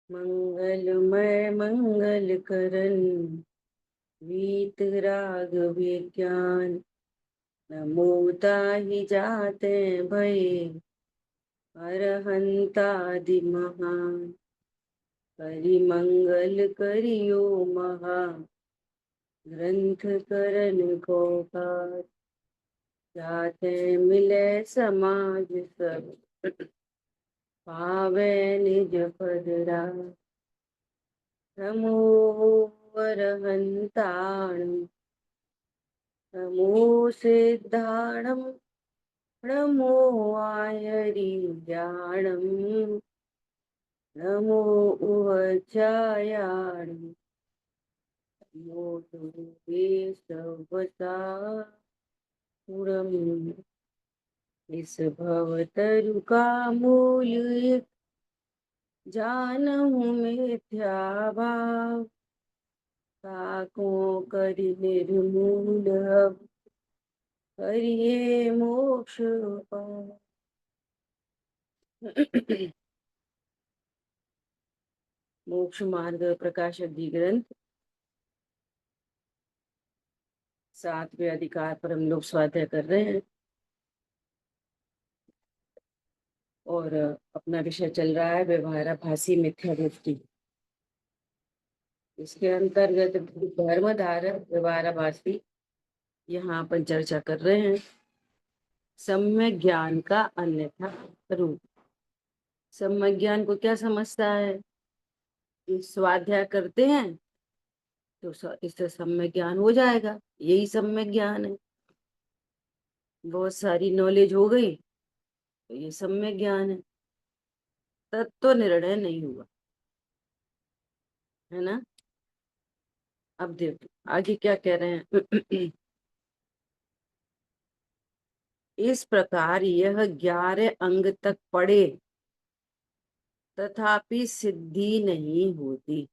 मंगलमय मंगल करन वीत राग विज्ञान। नमो ताहि जाते भय अरहंतादि महान। परिमंगल करियो महा ग्रंथ करन को पार। जाते मिले समाज सब पावे निज पद राज। नमो अरहंताण नमो सिद्धाणं नमो आयरिज्ञानम् नमो उवचायाण नमो दुर्वे सवसापुरम्। इस भवतरु का मूल एक जानहु मिथ्या भाव। ताको करि निर्मूल अब करिए मोक्ष पाव। मोक्ष मार्ग प्रकाश अधिग्रंथ 7वें अधिकार पर हम लोग स्वाध्याय कर रहे हैं और अपना विषय चल रहा है व्यवहाराभासी मिथ्या दृष्टि। इसके अंतर्गत धर्म धारक व्यवहाराभासी यहाँ अपन चर्चा कर रहे हैं। सम्यक ज्ञान का अन्यथा रूप। सम्यक ज्ञान को क्या समझता है? स्वाध्याय करते हैं तो इससे सम्यक ज्ञान हो जाएगा, यही सम्यक ज्ञान है। बहुत सारी नॉलेज हो गई तो ये सम्यक ज्ञान है। तत्व निर्णय नहीं हुआ, है ना। अब देखो आगे क्या कह रहे हैं। इस प्रकार यह 11 अंग तक पढ़े तथापि सिद्धि नहीं होती।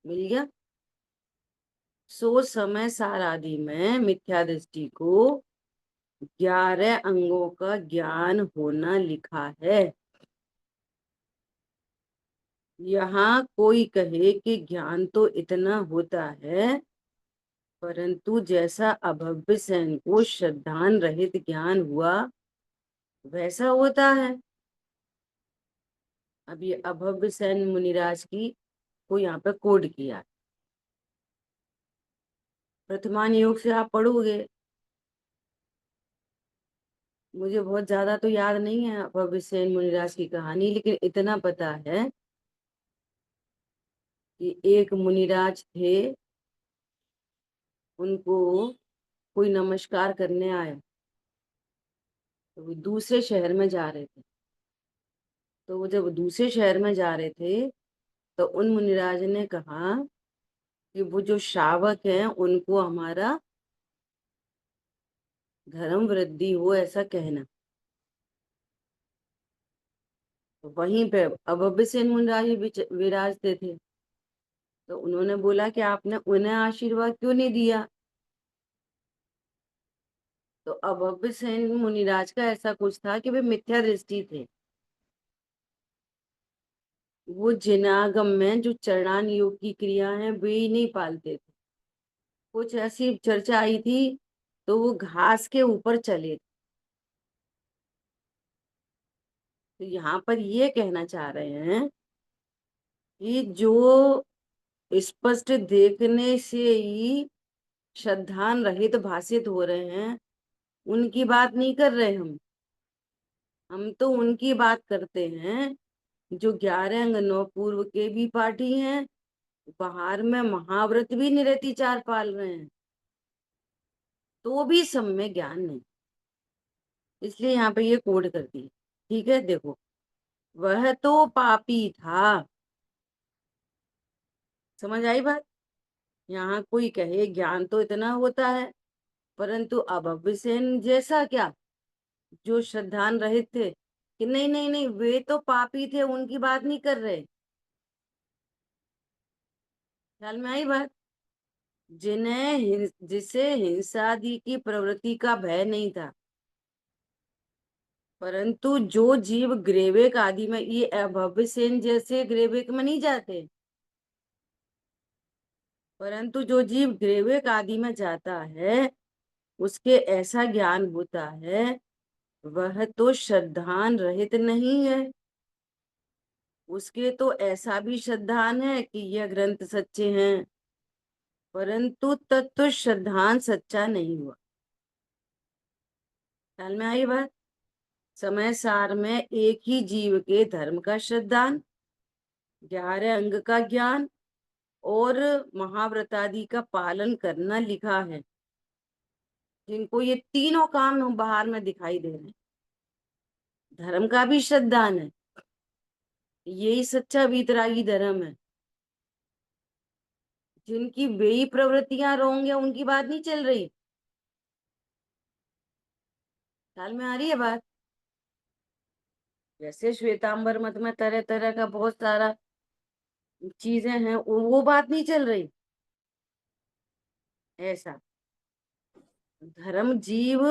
मिल गया। सो समय सार आदि में मिथ्या दृष्टि को 11 अंगों का ज्ञान होना लिखा है। यहाँ कोई कहे कि ज्ञान तो इतना होता है, परंतु जैसा अभव्य सेन को श्रद्धान रहित ज्ञान हुआ वैसा होता है। अब ये अभव्य सेन मुनिराज की को यहाँ पे कोड किया। प्रथमान योग से आप पढ़ोगे, मुझे बहुत ज्यादा तो याद नहीं है अभव्य सेन मुनिराज की कहानी, लेकिन इतना पता है कि एक मुनिराज थे, उनको कोई नमस्कार करने आया तो वो दूसरे शहर में जा रहे थे। तो वो जब दूसरे शहर में जा रहे थे तो उन मुनिराज ने कहा कि वो जो श्रावक हैं उनको हमारा धर्म वृद्धि हो ऐसा कहना। तो वहीं पे अभव्य सेन मुनिराज विराजते थे। तो उन्होंने बोला कि आपने उन्हें आशीर्वाद क्यों नहीं दिया। तो अभव्य सेन मुनिराज का ऐसा कुछ था कि वे मिथ्या दृष्टि थे। वो जिनागम में जो चरणान योग की क्रिया है वे ही नहीं पालते थे। कुछ ऐसी चर्चा आई थी तो वो घास के ऊपर चले। तो यहाँ पर ये कहना चाह रहे हैं कि जो स्पष्ट देखने से ही श्रद्धान रहित भाषित हो रहे हैं उनकी बात नहीं कर रहे हम तो उनकी बात करते हैं जो 11 अंग 9 पूर्व के भी पाठी हैं, बाहर में महाव्रत भी निरति चार पाल रहे हैं, तो भी सम्यक ज्ञान नहीं। इसलिए यहाँ पे ये कोड कर दी। ठीक है, देखो वह तो पापी था। समझ आई बात। यहाँ कोई कहे ज्ञान तो इतना होता है, परंतु अभव्य सेन जैसा क्या जो श्रद्धान रहित थे कि नहीं नहीं नहीं वे तो पापी थे, उनकी बात नहीं कर रहे। ख्याल में आई बात। जिसे हिंसादि की प्रवृत्ति का भय नहीं था, परंतु जो जीव ग्रेवेक आदि में, ये भविष्यसेन जैसे ग्रेवेक में नहीं जाते, परंतु जो जीव ग्रेवेक आदि में जाता है उसके ऐसा ज्ञान होता है, वह तो श्रद्धान रहित नहीं है। उसके तो ऐसा भी श्रद्धान है कि यह ग्रंथ सच्चे हैं, परंतु तत्व श्रद्धान सच्चा नहीं हुआ। ख्याल में आई बात? समय सार में एक ही जीव के धर्म का श्रद्धान, 11 अंग का ज्ञान और महाव्रतादि का पालन करना लिखा है। जिनको ये तीनों काम बाहर में दिखाई दे रहे हैं, धर्म का भी श्रद्धान है, यही सच्चा वीतरागी धर्म है। जिनकी बेई प्रवृत्तियां रोंगे उनकी बात नहीं चल रही। ख्याल में आ रही है बात? जैसे श्वेतांबर मत में तरह तरह का बहुत सारा चीजें हैं, वो बात नहीं चल रही। ऐसा धर्म जीव,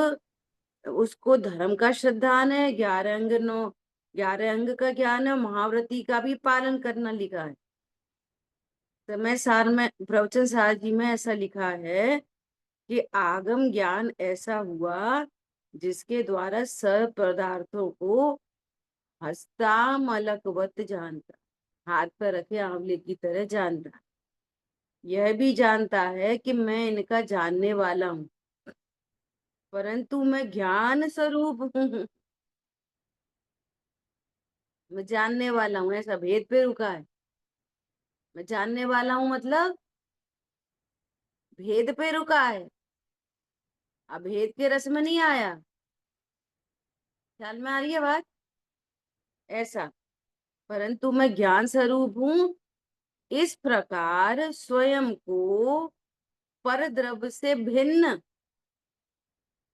उसको धर्म का श्रद्धान है, 11 अंग 11 अंग का ज्ञान है, महाव्रती का भी पालन करना लिखा है। समय सार में, प्रवचन सार जी में ऐसा लिखा है कि आगम ज्ञान ऐसा हुआ जिसके द्वारा सब पदार्थों को हस्तामलकवत जानता, हाथ पर रखे आंवले की तरह जानता। यह भी जानता है कि मैं इनका जानने वाला हूँ, परंतु मैं ज्ञान स्वरूप हूँ। मैं जानने वाला हूँ, ऐसा भेद पे रुका है। मैं जानने वाला हूँ मतलब भेद पे रुका है, अब भेद के रस में नहीं आया। ख्याल में आ रही है बात? ऐसा, परंतु मैं ज्ञान स्वरूप हूँ, इस प्रकार स्वयं को पर द्रव्य से भिन्न,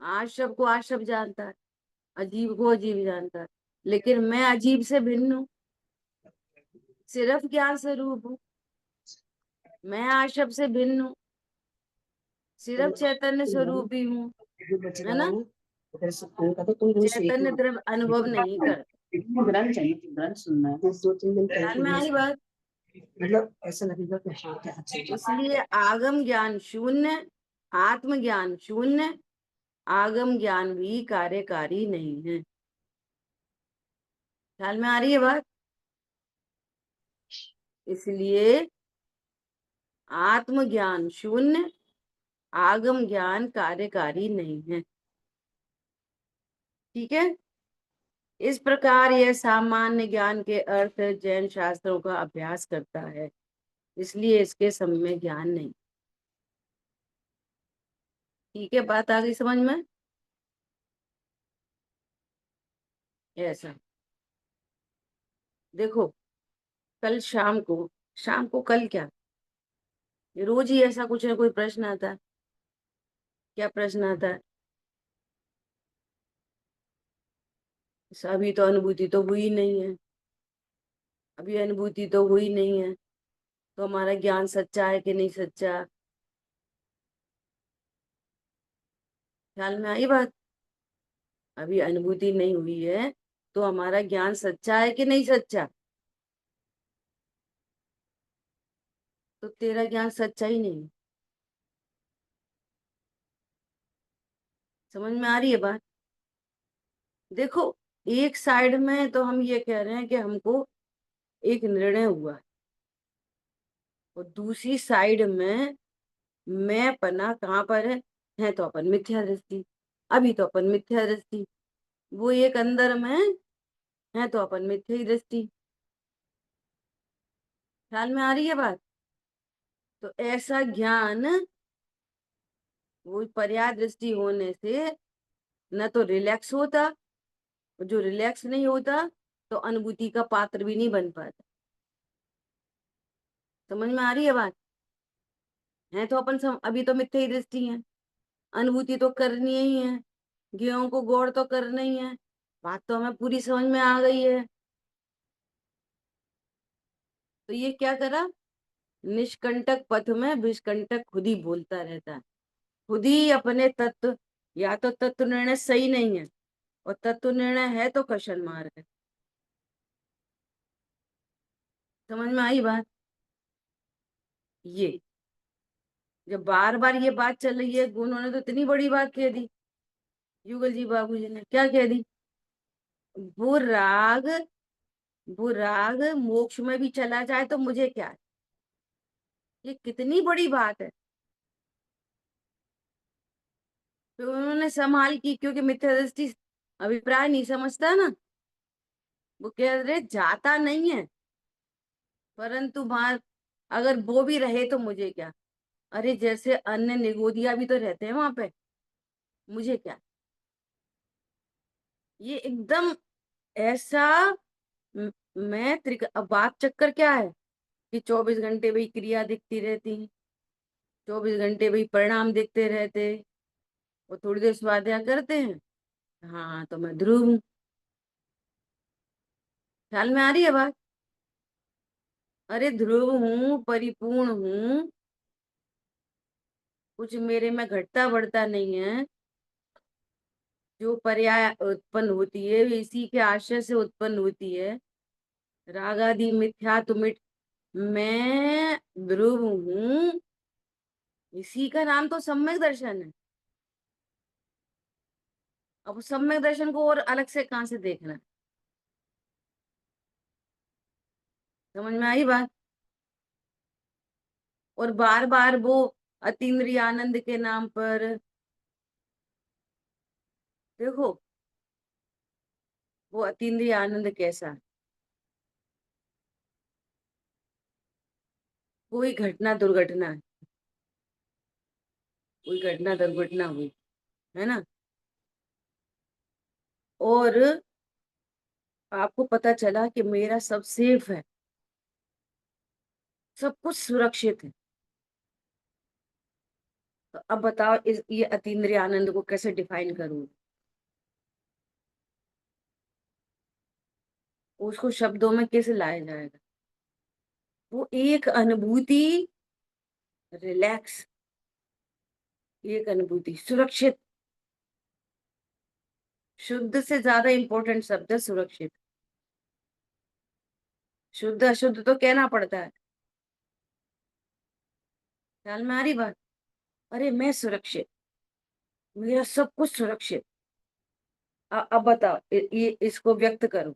आशव को आशव जानता है, अजीब को अजीब जानता है, लेकिन मैं अजीब से भिन्न हूँ, सिर्फ ज्ञान स्वरूप हूँ। मैं आशव से भिन्न हूँ, सिर्फ चैतन्य स्वरूप ही हूँ, है ना? चैतन्य द्रव्य अनुभव नहीं करता। ग्रंथ सुनना है, 2-3 दिन ख्याल में आई बात? मतलब ऐसा लगेगा कि हाँ क्या अच्छा। इसलिए आगम ज्ञान शून्य, आत्मज्ञान शून्य, आगम ज्ञान भी कार्यकारी नहीं है। ख्याल में आ रही है बात? इसलिए आत्मज्ञान शून्य, आगम ज्ञान कार्यकारी नहीं है। ठीक है? इस प्रकार यह सामान्य ज्ञान के अर्थ जैन शास्त्रों का अभ्यास करता है, इसलिए इसके समय ज्ञान नहीं। ठीक है, बात आ गई समझ में? ऐसा देखो, कल शाम को कल क्या, ये रोज ही ऐसा कुछ ना कोई प्रश्न आता है। क्या प्रश्न आता है? अभी तो अनुभूति तो हुई नहीं है, अभी अनुभूति तो हुई नहीं है, तो हमारा ज्ञान सच्चा है कि नहीं सच्चा? ख्याल में आई बात? अभी अनुभूति नहीं हुई है तो हमारा ज्ञान सच्चा है कि नहीं सच्चा? तो तेरा ज्ञान सच्चा ही नहीं। समझ में आ रही है बात? देखो, एक साइड में तो हम ये कह रहे हैं कि हमको एक निर्णय हुआ है, और दूसरी साइड में मैं पना कहाँ पर है तो अपन मिथ्या दृष्टि, अभी तो अपन मिथ्या दृष्टि, वो एक अंदर में है तो अपन मिथ्या ही दृष्टि। ख्याल में आ रही है बात? तो ऐसा ज्ञान, वो पर्याय दृष्टि होने से न तो रिलैक्स होता, और जो रिलैक्स नहीं होता तो अनुभूति का पात्र भी नहीं बन पाता। समझ में आ रही है बात? है तो अपन अभी तो मिथ्या ही दृष्टि है, अनुभूति तो करनी ही है, गेहूं को गौड़ तो करना ही है। बात तो हमें पूरी समझ में आ गई है। तो ये क्या करा, निष्कंटक पथ में विष्कंटक खुद ही बोलता रहता है, खुद ही अपने तत्व, या तो तत्व निर्णय सही नहीं है, और तत्व निर्णय है तो क्वेश्चन मार्क है। समझ में आई बात? ये जब बार बार ये बात चल रही है, उन्होंने तो इतनी बड़ी बात कह दी, युगल जी बाबूजी ने क्या कह दी, वो राग, वो राग मोक्ष में भी चला जाए तो मुझे क्या है। ये कितनी बड़ी बात है। तो उन्होंने संभाल की, क्योंकि मिथ्या दृष्टि अभिप्राय नहीं समझता ना, वो कह रहे जाता नहीं है, परंतु वहां अगर वो भी रहे तो मुझे क्या। अरे जैसे अन्य निगोदिया भी तो रहते हैं वहां पे, मुझे क्या। ये एकदम ऐसा म- मैं अब बात चक्कर क्या है कि 24 घंटे वही क्रिया दिखती रहती, 24 घंटे वही परिणाम दिखते रहते। वो थोड़ी देर स्वाध्याय करते हैं, हाँ तो मैं ध्रुव हूँ। ख्याल में आ रही है बात? अरे ध्रुव हूँ, परिपूर्ण हूँ, कुछ मेरे में घटता बढ़ता नहीं है। जो पर्याय उत्पन्न होती है वो इसी के आशय से उत्पन्न होती है। राग आदि मिथ्या तो मिट, मैं ध्रुव हूँ, इसी का नाम तो सम्यक दर्शन है। अब सम्यक दर्शन को और अलग से कहाँ से देखना है? समझ में आई बात? और बार बार वो अतीन्द्रिय आनंद के नाम पर, देखो वो अतीन्द्रिय आनंद कैसा है। कोई घटना दुर्घटना है, कोई घटना दुर्घटना हुई है ना, और आपको पता चला कि मेरा सब सेफ है, सब कुछ सुरक्षित है। तो अब बताओ इस ये अतीन्द्रिय आनंद को कैसे डिफाइन करूं, उसको शब्दों में कैसे लाया जाएगा। वो एक अनुभूति, रिलैक्स, एक अनुभूति सुरक्षित। शुद्ध से ज्यादा इंपॉर्टेंट शब्द है सुरक्षित। शुद्ध अशुद्ध तो कहना पड़ता है। ख्याल में आ रही बात? अरे मैं सुरक्षित, मेरा सब कुछ सुरक्षित। अब बताओ ये इसको व्यक्त करो।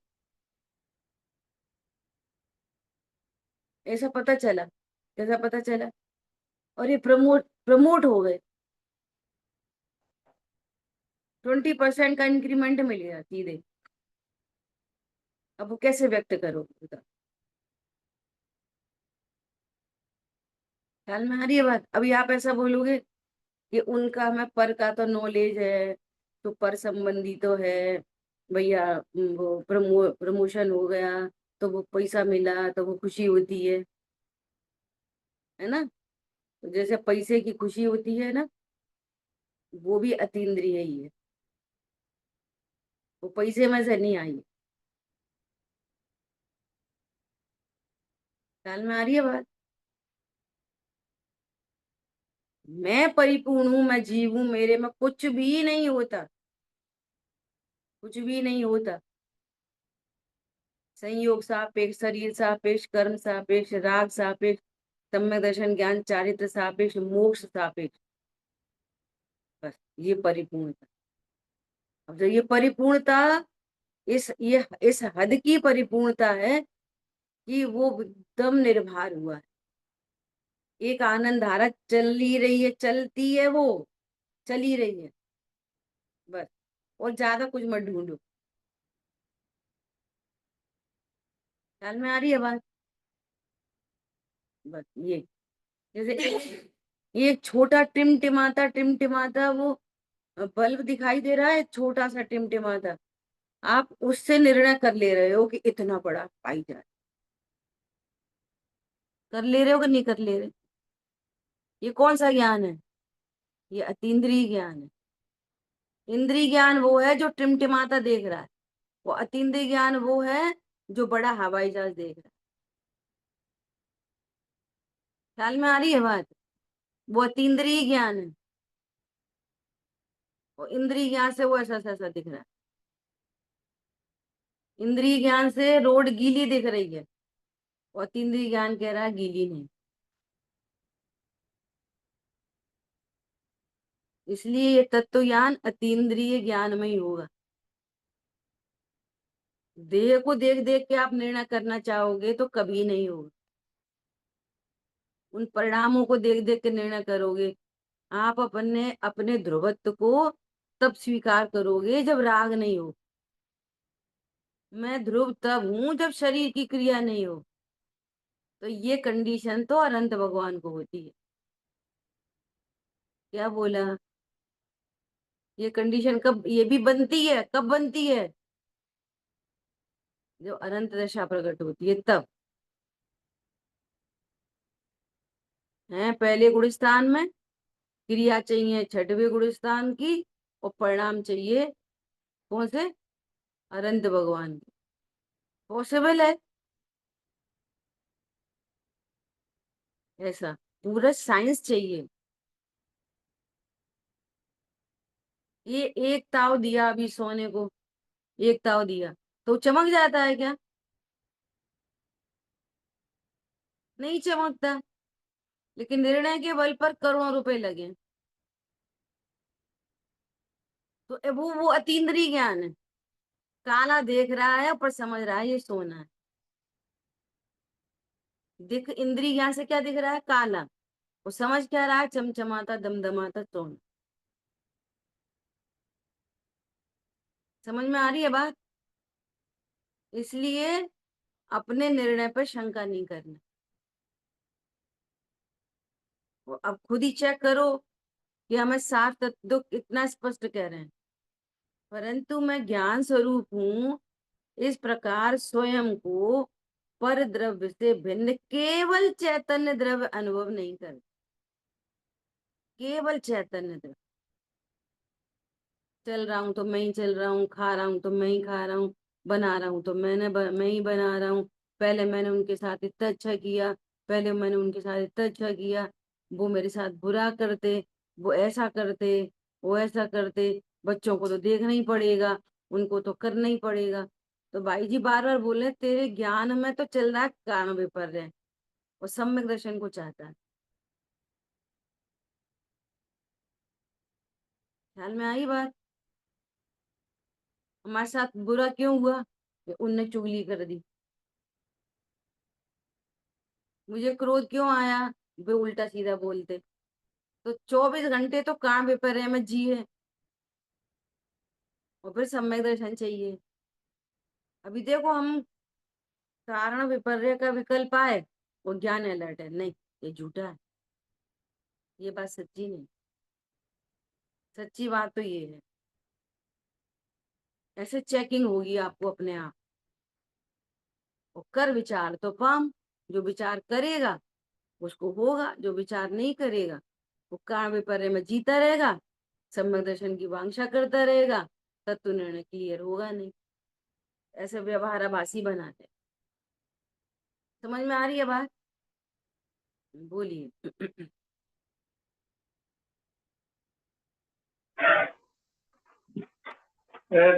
ऐसा पता चला, कैसा पता चला? और ये प्रमोट प्रमोट हो गए, 20% का इंक्रीमेंट मिल गया सीधे। अब वो कैसे व्यक्त करो बताओ। ख्याल में आ रही है बात? अभी आप ऐसा बोलोगे कि उनका हमें पर का तो नॉलेज है, तो पर संबंधी तो है भैया, वो प्रमोशन हो गया तो वो पैसा मिला तो वो खुशी होती है ना। तो जैसे पैसे की खुशी होती है ना, वो भी अतीन्द्रिय ही है, वो पैसे में से नहीं आई। ख्याल में आ रही है बात? मैं परिपूर्ण हूं, मैं जीव हूं, मेरे में कुछ भी नहीं होता, कुछ भी नहीं होता। संयोग सापेक्ष, शरीर सापेक्ष, कर्म सापेक्ष, राग सापेक्ष, सम्यक दर्शन ज्ञान चारित्र सापेक्ष, मोक्ष सापेक्ष, बस ये परिपूर्णता। अब जो ये परिपूर्णता, ये इस हद की परिपूर्णता है कि वो एकदम निर्भर हुआ है। एक आनंद धारा चल ही रही है, चलती है वो, चली रही है बस। और ज्यादा कुछ मत ढूंढो। ख्याल में आ रही है बात? बस ये जैसे ये एक छोटा टिमटिमाता टिमटिमाता वो बल्ब दिखाई दे रहा है, छोटा सा टिमटिमाता, आप उससे निर्णय कर ले रहे हो कि इतना बड़ा पाई जाए। कर ले रहे हो कि नहीं कर ले रहे? ये कौन सा ज्ञान है? ये अतीन्द्रिय ज्ञान है। इंद्रिय ज्ञान वो है जो टिमटिमाता देख रहा है, वो अतीन्द्रिय ज्ञान वो है जो बड़ा हवाई जहाज देख रहा है। ख्याल में आ रही है बात? वो अतीन्द्रिय ज्ञान है, वो इंद्रिय ज्ञान से वो ऐसा ऐसा ऐसा दिख रहा है। इंद्रिय ज्ञान से रोड गीली दिख रही है और अतीन्द्रिय ज्ञान कह रहा है गीली नहीं। इसलिए ये तत्व ज्ञान अतीन्द्रिय ज्ञान में ही होगा। देह को देख देख के आप निर्णय करना चाहोगे तो कभी नहीं होगा। उन परिणामों को देख देख के निर्णय करोगे। आप अपने अपने ध्रुवत्व को तब स्वीकार करोगे जब राग नहीं हो। मैं ध्रुव तब हूं जब शरीर की क्रिया नहीं हो। तो ये कंडीशन तो अनंत भगवान को होती है। क्या बोला? ये कंडीशन कब ये भी बनती है, कब बनती है? जो अनंत दशा प्रकट होती है तब। है पहले गुण स्थान में क्रिया चाहिए छठवें गुण स्थान की, और परिणाम चाहिए कौन से? अनंत भगवान की। पॉसिबल है ऐसा? पूरा साइंस चाहिए। ये एक ताव दिया अभी सोने को, एक ताव दिया तो चमक जाता है क्या? नहीं चमकता। लेकिन निर्णय के बल पर करोड़ों रुपए लगे। तो वो अतीन्द्रिय ज्ञान है। काला देख रहा है पर समझ रहा है ये सोना है। दिख इंद्रिय ज्ञान से क्या दिख रहा है? काला। वो समझ क्या रहा है? चमचमाता दमदमाता सोना। समझ में आ रही है बात? इसलिए अपने निर्णय पर शंका नहीं करना। वो अब खुद ही चेक करो कि हमें साफ तत्व इतना स्पष्ट कह रहे हैं, परंतु मैं ज्ञान स्वरूप हूं। इस प्रकार स्वयं को पर द्रव्य से भिन्न केवल चैतन्य द्रव्य अनुभव नहीं कर। केवल चैतन्य द्रव्य। चल रहा हूं तो मैं ही चल रहा हूँ, खा रहा हूं तो मैं ही खा रहा हूँ, बना रहा हूं तो मैं ही बना रहा हूँ। पहले मैंने उनके साथ इतना अच्छा किया, पहले मैंने उनके साथ इतना अच्छा किया। वो मेरे साथ बुरा करते, वो ऐसा करते, वो ऐसा करते। बच्चों को तो देखना ही पड़ेगा, उनको तो करना ही पड़ेगा। तो भाई जी बार बार बोले तेरे ज्ञान में तो चल रहा है कारण विपर्य, और सम्यक दर्शन को चाहता है। ख्याल में आई बात? हमारे साथ बुरा क्यों हुआ? कि उनने चुगली कर दी। मुझे क्रोध क्यों आया? वे उल्टा सीधा बोलते। तो 24 घंटे तो काम विपर्य में जिए, और फिर सम्यक दर्शन चाहिए। अभी देखो हम कारण विपर्य का विकल्प आए, वो ज्ञान अलर्ट है नहीं, ये झूठा है। ये बात सच्ची नहीं। सच्ची बात तो ये है। ऐसे चेकिंग होगी आपको अपने आप। और कर विचार तो पाम। जो विचार करेगा उसको होगा, जो विचार नहीं करेगा वो कारण विपर्य में जीता रहेगा, सम्यक दर्शन की वांछा करता रहेगा, तत्व निर्णय क्लियर होगा नहीं। ऐसे व्यवहाराभासी बनाते। समझ में आ रही है बात? बोलिए।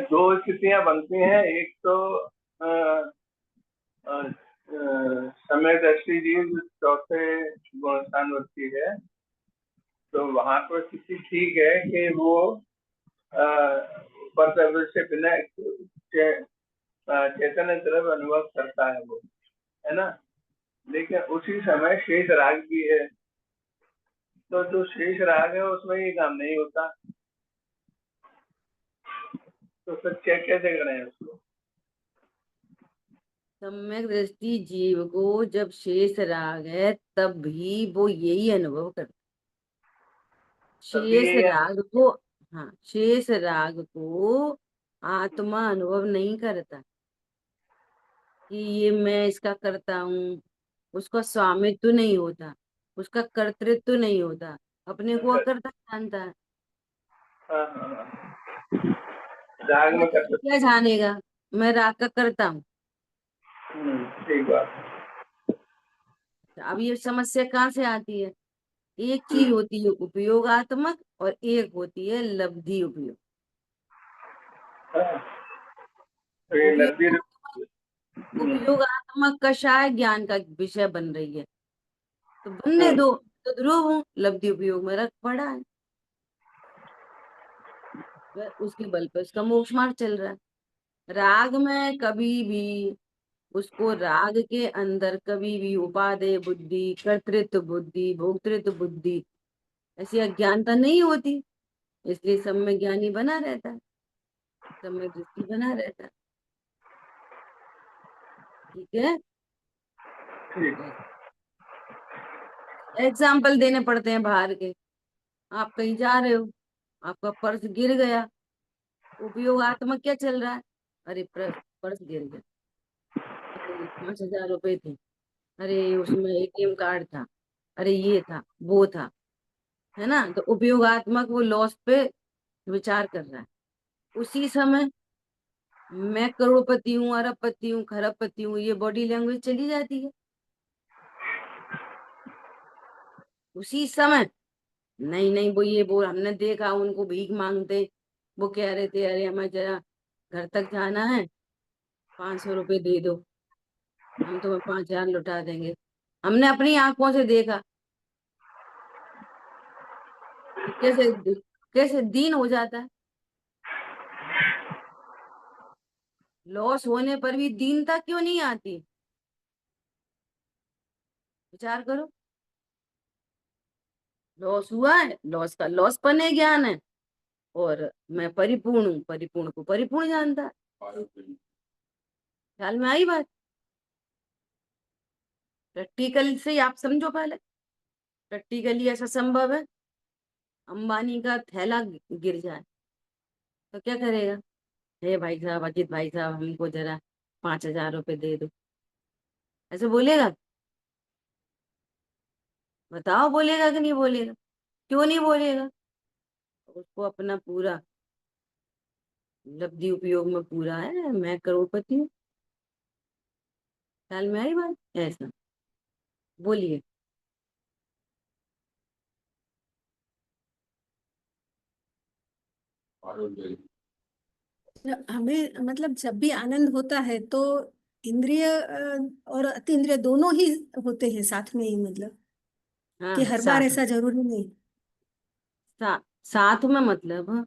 दो स्थितियां बनती हैं। एक तो अ, अ, समय दृष्टि जीव जो चौथे गुण स्थान वर्ती है, तो वहां पर स्थिति ठीक है कि वो पर से बिना चेतन द्रव्य अनुभव करता है वो, है ना। लेकिन उसी समय शेष राग भी है, तो जो शेष राग है उसमें ये काम नहीं होता। तो फिर चेक कैसे करें उसको? सम्यक दृष्टि जीव को जब शेष राग है तब भी वो यही अनुभव करता। तभी शेष ये राग को, हाँ शेष राग को आत्मा अनुभव नहीं करता कि ये मैं इसका करता हूँ। उसका स्वामित्व नहीं होता, उसका कर्तृत्व नहीं होता, अपने को अकर्ता जानता है। हाँ, हाँ, हाँ। राग ये में कर क्या जानेगा मैं राग का करता हूँ? सकते। ठीक बात। अब ये समस्या कहाँ से आती है? एक चीज होती है उपयोगात्मक और एक होती है लब्धि उपयोग। हाँ, तो ये उपयोग लब्धि उपयोगात्मक कषाय ज्ञान का विषय बन रही है, तो बनने दो। तो ध्रुव हूँ, लब्धि उपयोग में रख पड़ा है, उसके बल पे उसका मोक्ष मार्ग चल रहा है। राग में कभी भी उसको, राग के अंदर कभी भी उपादेय बुद्धि, कर्तृत्व बुद्धि, भोक्तृत्व बुद्धि, ऐसी अज्ञानता नहीं होती। इसलिए सब में ज्ञानी बना रहता है, सब में दृष्टि बना रहता है। ठीक है, ठीक। एग्जाम्पल देने पड़ते हैं बाहर के। आप कहीं जा रहे हो, आपका पर्स गिर गया, उपयोगात्मक क्या चल रहा है? अरे पर्स गिर गया, अरे 5,000 रुपए थे, अरे उसमें एटीएम कार्ड था, अरे ये था वो था, है ना? तो उपयोगात्मक वो लॉस पे विचार कर रहा है। उसी समय मैं करोड़पति हूँ, अरबपति हूँ, खरबपति हूँ, ये बॉडी लैंग्वेज चली जाती है उसी समय। नहीं नहीं, वो ये बोल, हमने देखा उनको भीख मांगते, वो कह रहे थे अरे हमें जरा घर तक जाना है, 500 रुपए दे दो, हम तुम्हें 5,000 लौटा देंगे। हमने अपनी आंखों से देखा कि कैसे कैसे दीन हो जाता है। लॉस होने पर भी दीनता क्यों नहीं आती? विचार करो। लॉस हुआ है, लॉस का लॉस पने ज्ञान है, और मैं परिपूर्ण हूँ, परिपूर्ण को परिपूर्ण जानता है। ख्याल में आई बात? प्रैक्टिकल से ही आप समझो पहले, प्रैक्टिकली ऐसा संभव है? अंबानी का थैला गिर जाए तो क्या करेगा? हे भाई साहब, अजित भाई साहब, हमको जरा 5,000 रुपए दे दो, ऐसे बोलेगा? बताओ, बोलेगा कि नहीं बोलेगा? क्यों नहीं बोलेगा? उसको अपना पूरा लब्धि उपयोग में पूरा है, मैं करोड़पति हूँ। ख्याल में आई बात? ऐसा बोलिए। हमें मतलब जब भी आनंद होता है तो इंद्रिय और अतीन्द्रिय दोनों ही होते हैं साथ में ही, मतलब कि हाँ, हर बार साथ ऐसा जरूरी नहीं। साथ में मतलब,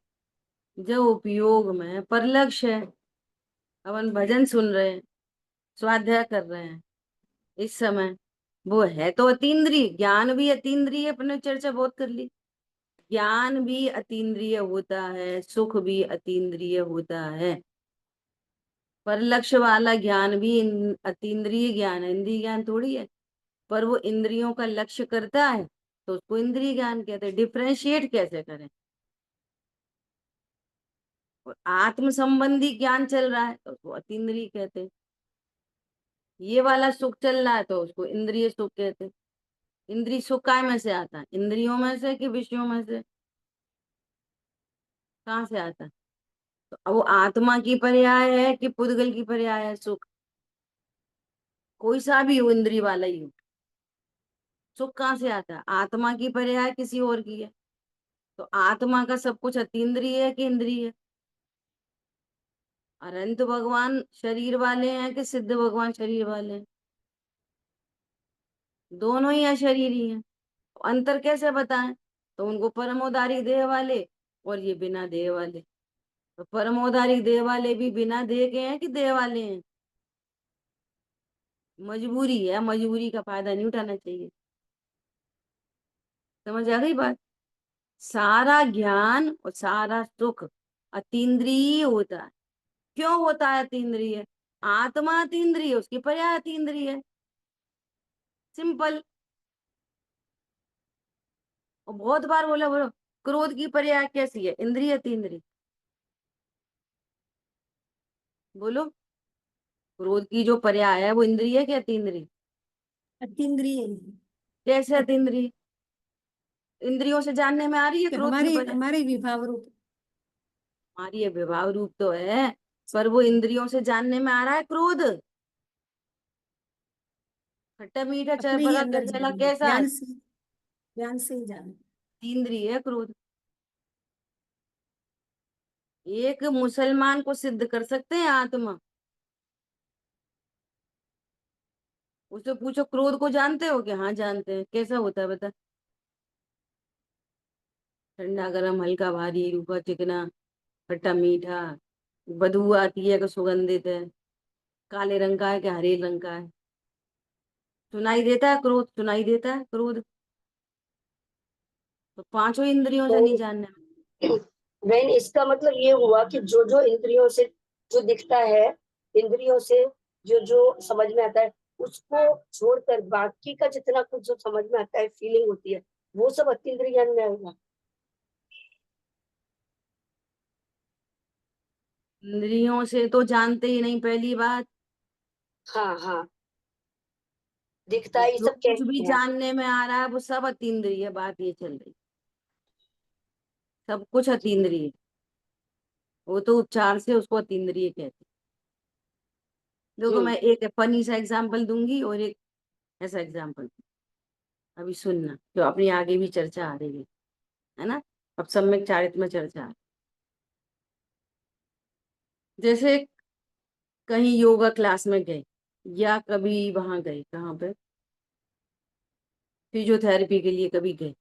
जो उपयोग में पर लक्ष्य है, अपन भजन सुन रहे हैं, स्वाध्याय कर रहे हैं इस समय, वो है तो अतीन्द्रिय। ज्ञान भी अतीन्द्रिय, अपने चर्चा बहुत कर ली। ज्ञान भी अतीन्द्रिय होता है, सुख भी अतीन्द्रिय होता है। पर लक्ष्य वाला ज्ञान भी अतीन्द्रिय ज्ञान है, इंद्रिय ज्ञान थोड़ी है। पर वो इंद्रियों का लक्ष्य करता है, तो उसको इंद्रिय ज्ञान कहते हैं। डिफ्रेंशिएट कैसे करें? और आत्म संबंधी ज्ञान चल रहा है तो उसको अतीन्द्रिय कहते हैं। ये वाला सुख चल रहा है तो उसको इंद्रिय सुख कहते हैं। इंद्रिय सुख काय में से आता है? इंद्रियों में से कि विषयों में से? कहाँ से आता है? तो वो आत्मा की पर्याय है कि पुद्गल की पर्याय है सुख? कोई सा भी हो, इंद्रिय वाला ही हो। सुख कहाँ से आता है? आत्मा की पर्याय किसी और की है। तो आत्मा का सब कुछ अतीन्द्रिय है कि इंद्रिय है? अनंत भगवान शरीर वाले हैं कि सिद्ध भगवान शरीर वाले हैं? दोनों ही अशरीरी हैं। तो अंतर कैसे बताएं? तो उनको परमोदारिक देह वाले और ये बिना देह वाले। तो परमोदारिक देह वाले भी बिना देह के हैं कि देह वाले हैं? मजबूरी है, मजबूरी का फायदा नहीं उठाना चाहिए। समझ आ गई बात? सारा ज्ञान और सारा सुख अतीन्द्रिय होता है। क्यों होता है अतीन्द्रिय? आत्मा अतीन्द्रिय, उसकी पर्याय अतीन्द्रिय है। सिंपल। और बहुत बार बोला, बोलो क्रोध की पर्याय कैसी है? इंद्रिय अतीन्द्रिय? बोलो, क्रोध की जो पर्याय है वो इंद्रिय है कि अतीन्द्रिय? अतीन्द्रिय कैसे अतीन्द्रिय? इंद्रियों से जानने में आ रही है कि क्रोध की हमारे पर्याय? हमारे विभाव रूप। हमारी ये विभाव रूप तो है, पर वो इंद्रियों से जानने में आ रहा है क्रोध। खट्टा मीठा अपने ही चरबरा अंदर गजला जाने, कैसा है? ज्ञान से ही जाने। इंद्रिय है क्रोध। एक मुसलमान को सिद्ध कर सकते हैं आत्मा? उससे पूछो क्रोध को जानते हो? कि हाँ जानते हैं। कैसा होता है बता? ठंडा गरम, हल्का भारी, रूखा चिकना, खट्टा मीठा, बदबू आती है कि सुगंधित है, काले रंग का है कि हरे रंग का है। सुनाई देता है क्रोध? सुनाई देता है क्रोध? तो पांचों इंद्रियों से नहीं तो जानने में। बहन इसका मतलब ये हुआ कि जो जो इंद्रियों से जो दिखता है, इंद्रियों से जो जो समझ में आता है, उसको छोड़कर बाकी का जितना कुछ जो समझ में आता है, फीलिंग होती है, वो सब अतीन्द्रिय ज्ञान में आएगा। इंद्रियों से तो जानते ही नहीं, पहली बात। हाँ हाँ, दिखता तो है, ये जो सब कुछ भी कहते हैं। जानने में आ रहा है वो सब अतीन्द्रिय है, बात ये चल रही। सब कुछ अतीन्द्रिय। वो तो उपचार से उसको अतीन्द्रिय कहते हैं। देखो हम्म मैं एक फनी सा एग्जाम्पल दूंगी और एक ऐसा एग्जाम्पल। अभी सुनना, जो अपनी आगे भी चर्चा आ रही है ना। अब सम्यक चारित्र में चर्चा आ रही। जैसे कहीं योगा क्लास में गए, या कभी वहां गए, कहाँ पे, फिजियोथेरेपी के लिए कभी गए।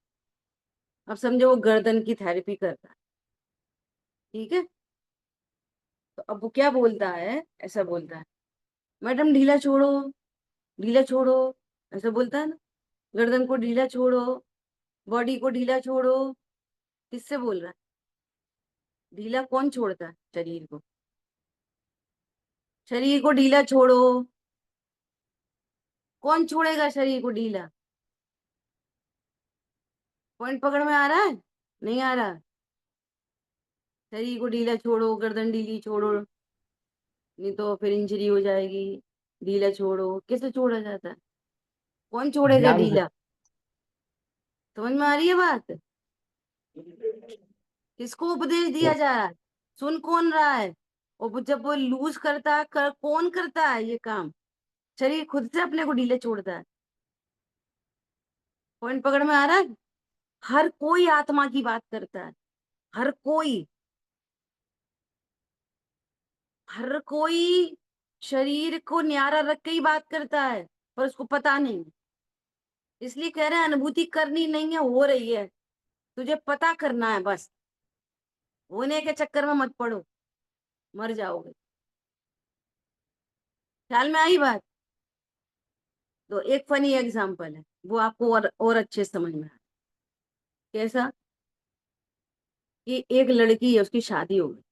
अब समझो वो गर्दन की थेरेपी करता है, ठीक है। तो अब वो क्या बोलता है? ऐसा बोलता है, मैडम ढीला छोड़ो, ढीला छोड़ो, ऐसा बोलता है ना। गर्दन को ढीला छोड़ो, बॉडी को ढीला छोड़ो। किससे बोल रहा है? ढीला कौन छोड़ता है शरीर को? शरीर को ढीला छोड़ो। कौन छोड़ेगा शरीर को ढीला? पॉइंट पकड़ में आ रहा है? नहीं आ रहा? शरीर को ढीला छोड़ो, गर्दन ढीली छोड़ो, नहीं तो फिर इंजरी हो जाएगी। ढीला छोड़ो, कैसे छोड़ा जाता है? कौन छोड़ेगा ध्यान से। ढीला? समझ में आ रही है बात? किसको उपदेश दिया जा रहा है? सुन कौन रहा है? और जब वो लूज करता है, कौन करता है ये काम? शरीर खुद से अपने को ढीले छोड़ता है। पॉइंट पकड़ में आ रहा है? हर कोई आत्मा की बात करता है। हर कोई, हर कोई शरीर को न्यारा रख के ही बात करता है, पर उसको पता नहीं। इसलिए कह रहे हैं अनुभूति करनी नहीं है, हो रही है। तुझे पता करना है बस। होने के चक्कर में मत पड़ो, मर जाओगे। ख्याल में आई बात? तो एक फनी एग्जांपल है, वो आपको और अच्छे से समझ में आए। कैसा? कि एक लड़की है, उसकी शादी हो गई,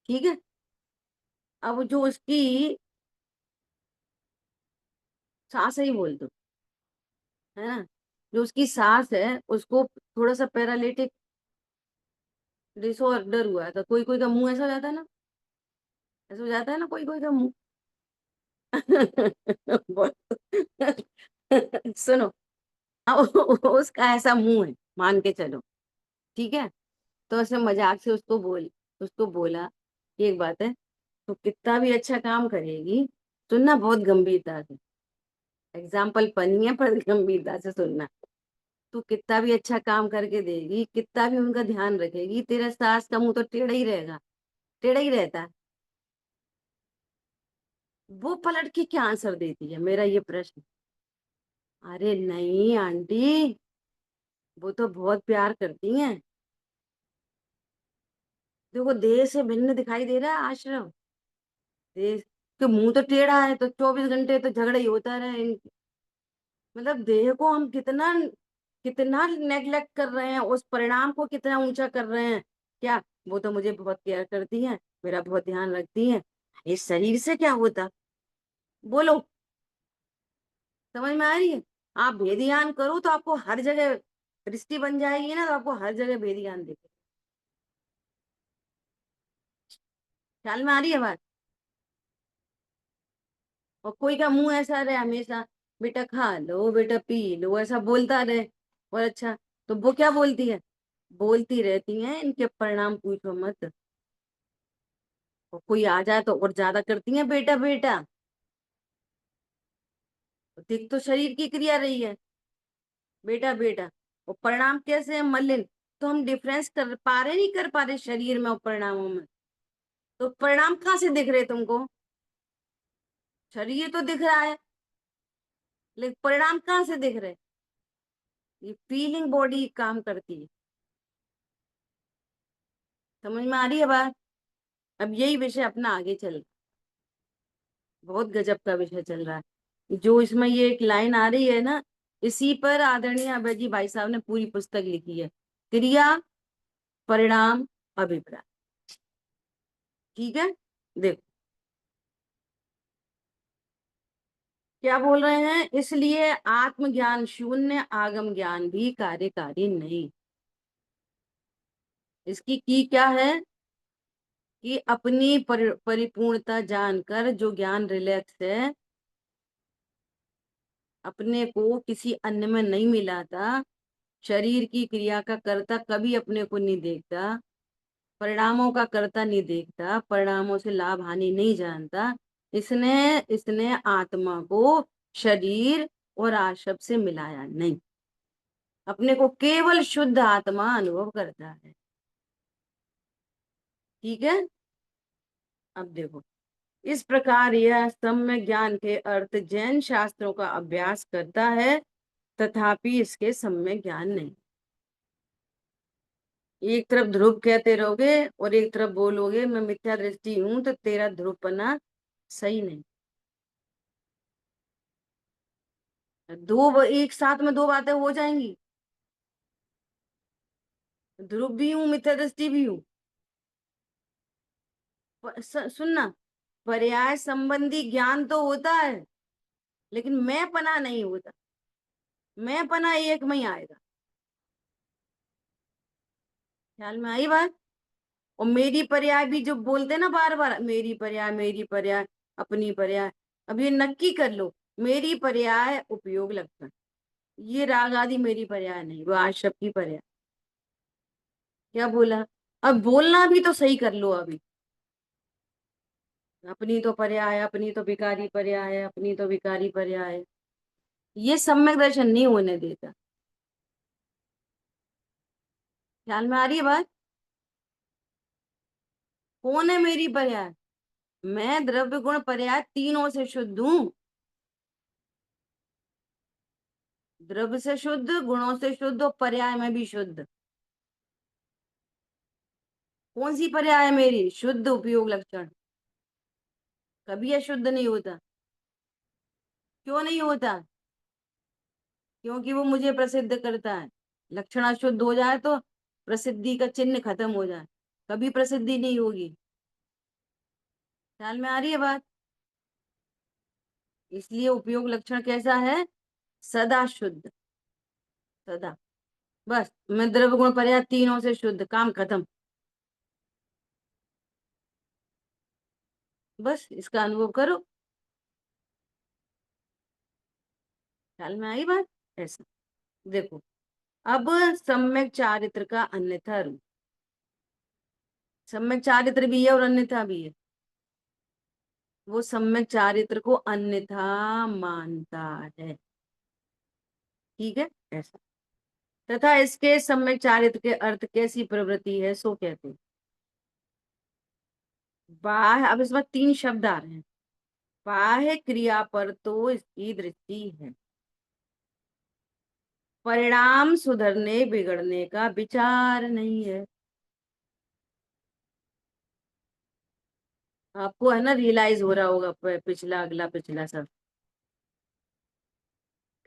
ठीक है। अब जो उसकी सास है, ही बोल दो, है ना। जो उसकी सास है, उसको थोड़ा सा पैरालिटिक डिसऑर्डर हुआ है। तो कोई कोई का मुंह ऐसा हो जाता है ना, ऐसा हो जाता है ना कोई कोई का मुंह। सुनो, अब उसका ऐसा मुंह है, मान के चलो, ठीक है। तो ऐसे मजाक से उसको बोला कि एक बात है, तो कितना भी अच्छा काम करेगी, सुनना बहुत गंभीरता से। एग्जाम्पल फनी है पर गंभीरता से सुनना। तू कितना भी अच्छा काम करके देगी, कितना भी उनका ध्यान रखेगी, तेरा सास का मुंह तो टेढ़ा ही रहेगा, टेढ़ा ही रहता है। वो पलट के क्या आंसर देती है, मेरा ये प्रश्न। अरे नहीं आंटी, वो तो बहुत प्यार करती हैं। देखो देह से भिन्न दिखाई दे रहा है आश्रम। देह के मुंह तो टेढ़ा है, तो 24 घंटे तो झगड़ा ही होता रहे मतलब देह को हम कितना कितना नेग्लेक्ट कर रहे हैं, उस परिणाम को कितना ऊंचा कर रहे हैं। क्या? वो तो मुझे बहुत केयर करती है, मेरा बहुत ध्यान रखती है। इस शरीर से क्या होता? बोलो, समझ में आ रही है? आप भेदियान करो तो आपको हर जगह दृष्टि बन जाएगी ना, तो आपको हर जगह भेदियान दिखे। ख्याल में आ रही है बात? और कोई का मुंह ऐसा रहे हमेशा, बेटा खा लो, बेटा पी लो, ऐसा बोलता रहे। और अच्छा, तो वो क्या बोलती है? बोलती रहती हैं, इनके परिणाम पूछो मत। और कोई आ जाए तो और ज्यादा करती हैं, बेटा बेटा। तो देख तो शरीर की क्रिया रही है, बेटा बेटा। और परिणाम कैसे है? मलिन। तो हम डिफरेंस कर पा रहे, नहीं कर पा रहे शरीर में और परिणामों में। तो परिणाम कहाँ से दिख रहे तुमको? शरीर तो दिख रहा है। लेकिन परिणाम कहाँ से दिख रहे? ये फीलिंग बॉडी काम करती है। समझ में आ रही है बात? अब यही विषय अपना आगे चल, बहुत गजब का विषय चल रहा है। जो इसमें ये एक लाइन आ रही है ना, इसी पर आदरणीय अभय भाई साहब ने पूरी पुस्तक लिखी है, क्रिया परिणाम अभिप्राय। ठीक है, देखो क्या बोल रहे हैं, इसलिए आत्मज्ञान शून्य, आगम ज्ञान भी कार्यकारी नहीं। इसकी की क्या है कि अपनी परिपूर्णता जानकर जो ज्ञान रिलैक्स है, अपने को किसी अन्य में नहीं मिलाता, शरीर की क्रिया का कर्ता कभी अपने को नहीं देखता, परिणामों का कर्ता नहीं देखता, परिणामों से लाभ हानि नहीं जानता, इसने इसने आत्मा को शरीर और आशब से मिलाया नहीं, अपने को केवल शुद्ध आत्मा अनुभव करता है। ठीक है, अब देखो, इस प्रकार यह सम्यक ज्ञान के अर्थ जैन शास्त्रों का अभ्यास करता है, तथापि इसके सम्यक ज्ञान नहीं। एक तरफ ध्रुव कहते रहोगे और एक तरफ बोलोगे मैं मिथ्या दृष्टि हूं, तो तेरा ध्रुवपना सही नहीं। एक साथ में दो बातें हो जाएंगी, ध्रुव भी हूं मिथ्या दृष्टि भी हूं। सुनना, पर्याय संबंधी ज्ञान तो होता है, लेकिन मैं पना नहीं होता। मैं पना एक में ही आएगा। ख्याल में आई बात? और मेरी पर्याय भी जो बोलते ना बार बार, मेरी पर्याय मेरी पर्याय, अपनी पर्याय, अब ये नक्की कर लो, मेरी पर्याय उपयोग लक्षण, ये राग आदि मेरी पर्याय नहीं, वो आशब की पर्याय। क्या बोला? अब बोलना भी तो सही कर लो अभी। अपनी तो पर्याय, अपनी तो विकारी पर्याय, अपनी तो विकारी पर्याय, ये सम्यक दर्शन नहीं होने देता। ख्याल में आ रही है बात? कौन है मेरी पर्याय? मैं द्रव्य गुण पर्याय तीनों से शुद्ध हूं। द्रव्य से शुद्ध, गुणों से शुद्ध और पर्याय में भी शुद्ध। कौन सी पर्याय है मेरी? शुद्ध उपयोग लक्षण, कभी अशुद्ध नहीं होता। क्यों नहीं होता? क्योंकि वो मुझे प्रसिद्ध करता है। लक्षण अशुद्ध हो जाए तो प्रसिद्धि का चिन्ह खत्म हो जाए, कभी प्रसिद्धि नहीं होगी। ख्याल में आ रही है बात? इसलिए उपयोग लक्षण कैसा है? सदा शुद्ध, सदा। बस मैं द्रव्य गुण पर्याय तीनों से शुद्ध, काम खत्म। बस इसका अनुभव करो। ख्याल में आई बात? ऐसा देखो, अब सम्यक चारित्र का अन्यथा रूप। सम्यक चारित्र भी है और अन्यथा भी है। वो सम्यक चारित्र को अन्यथा मानता है। ठीक है, ऐसा। तथा इसके सम्यक चारित्र के अर्थ कैसी प्रवृत्ति है सो कहते हैं। बाह्य, अब इसमें तीन शब्द आ रहे हैं। बाह्य क्रिया पर तो इसकी दृष्टि है, परिणाम सुधरने बिगड़ने का विचार नहीं है। आपको है ना रियलाइज हो रहा होगा, पिछला अगला पिछला सब।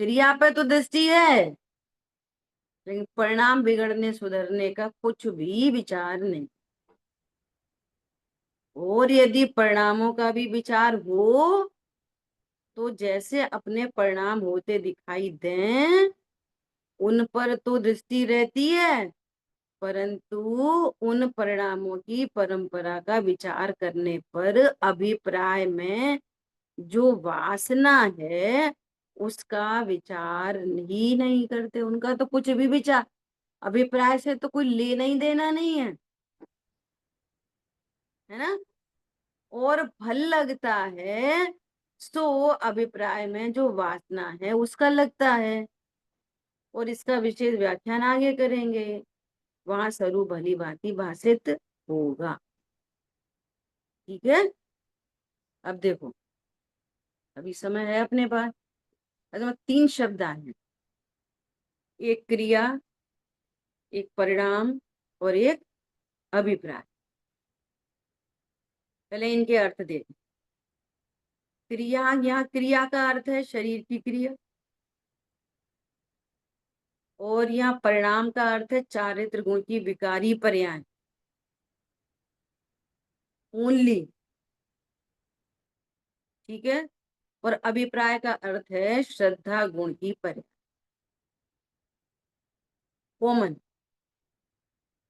क्रिया पे तो दृष्टि है, लेकिन परिणाम बिगड़ने सुधरने का कुछ भी विचार नहीं। और यदि परिणामों का भी विचार हो तो जैसे अपने परिणाम होते दिखाई दें, उन पर तो दृष्टि रहती है, परंतु उन परिणामों की परंपरा का विचार करने पर अभिप्राय में जो वासना है उसका विचार ही नहीं करते। उनका तो कुछ भी विचार, अभिप्राय से तो कोई लेना ही देना नहीं है ना। और फल लगता है सो अभिप्राय में जो वासना है उसका लगता है, और इसका विशेष व्याख्यान आगे करेंगे, वहां स्वरूप भली भांति भाषित होगा। ठीक है, अब देखो, अभी समय है अपने पास। मतलब 3 शब्द आए हैं, एक क्रिया, एक परिणाम और एक अभिप्राय। पहले इनके अर्थ देखें। क्रिया, यहाँ क्रिया का अर्थ है शरीर की क्रिया, और यहाँ परिणाम का अर्थ है चारित्र गुण की विकारी पर्याय ओनली। ठीक है। और अभिप्राय का अर्थ है श्रद्धा गुण की पर्याय, कॉमन।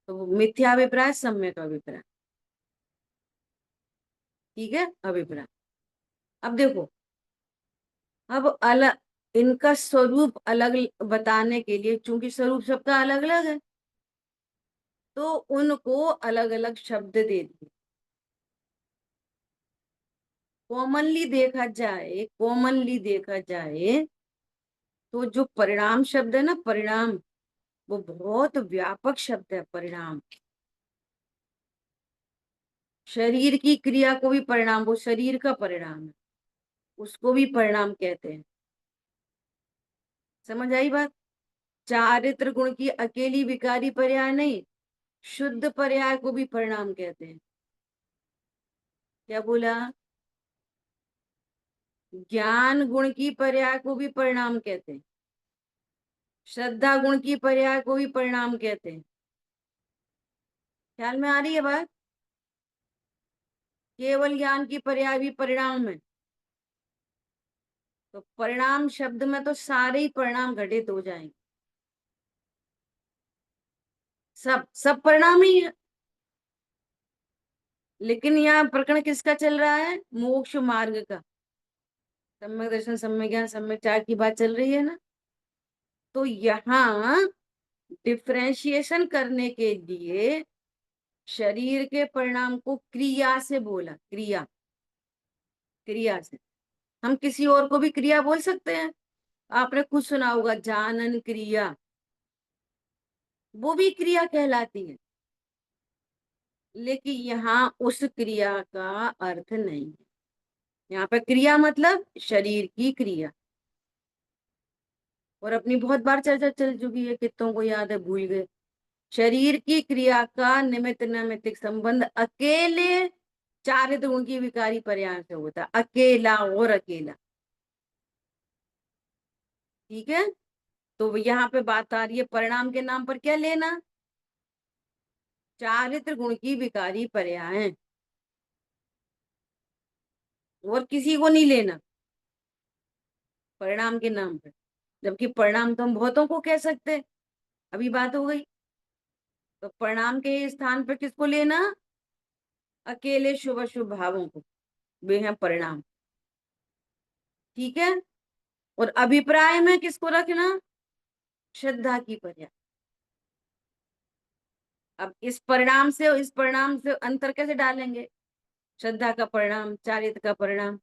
तो मिथ्याभिप्राय, सम्यक अभिप्राय। ठीक है, अभिप्राय। अब देखो, अब अलग इनका स्वरूप अलग बताने के लिए, चूंकि स्वरूप सबका अलग अलग है, तो उनको अलग अलग शब्द दे दिए। कॉमनली देखा जाए तो जो परिणाम शब्द है ना, परिणाम, वो बहुत व्यापक शब्द है। परिणाम, शरीर की क्रिया को भी परिणाम, वो शरीर का परिणाम है, उसको भी परिणाम कहते हैं। समझ आई बात? चारित्र गुण की अकेली विकारी पर्याय नहीं, शुद्ध पर्याय को भी परिणाम कहते हैं। क्या बोला? ज्ञान गुण की पर्याय को भी परिणाम कहते हैं, श्रद्धा गुण की पर्याय को भी परिणाम कहते हैं। ख्याल में आ रही है बात? केवल ज्ञान की पर्याय भी परिणाम है। तो परिणाम शब्द में तो सारे ही परिणाम घटित हो जाएंगे, सब सब परिणाम ही है। लेकिन यहाँ प्रकरण किसका चल रहा है? मोक्ष मार्ग का। सम्यक दर्शन, सम्यक ज्ञान, सम्यक चार की बात चल रही है ना। तो यहाँ डिफ्रेंशिएशन करने के लिए शरीर के परिणाम को क्रिया से बोला। क्रिया, क्रिया से। हम किसी और को भी क्रिया बोल सकते हैं। आपने कुछ सुना होगा, जानन क्रिया, वो भी क्रिया कहलाती है। लेकिन यहाँ उस क्रिया का अर्थ नहीं है। यहाँ पे क्रिया मतलब शरीर की क्रिया। और अपनी बहुत बार चर्चा चल चुकी है, कितनों को याद है, भूल गए। शरीर की क्रिया का निमित्त नैमित्तिक संबंध अकेले चारित्र गुण की विकारी पर्याय से होता है, अकेला और अकेला। ठीक है। तो यहाँ पे बात आ रही है परिणाम के नाम पर क्या लेना? चारित्र गुण की विकारी पर्याय, और किसी को नहीं लेना परिणाम के नाम पर। जबकि परिणाम तो हम बहुतों को कह सकते हैं, अभी बात हो गई। तो परिणाम के स्थान पर किसको लेना? अकेले शुभ अशुभ भावों को, वे हैं परिणाम। ठीक है। और अभिप्राय में किसको रखना? श्रद्धा की पर्याय। अब इस परिणाम से और इस परिणाम से अंतर कैसे डालेंगे? श्रद्धा का परिणाम, चारित्र का परिणाम।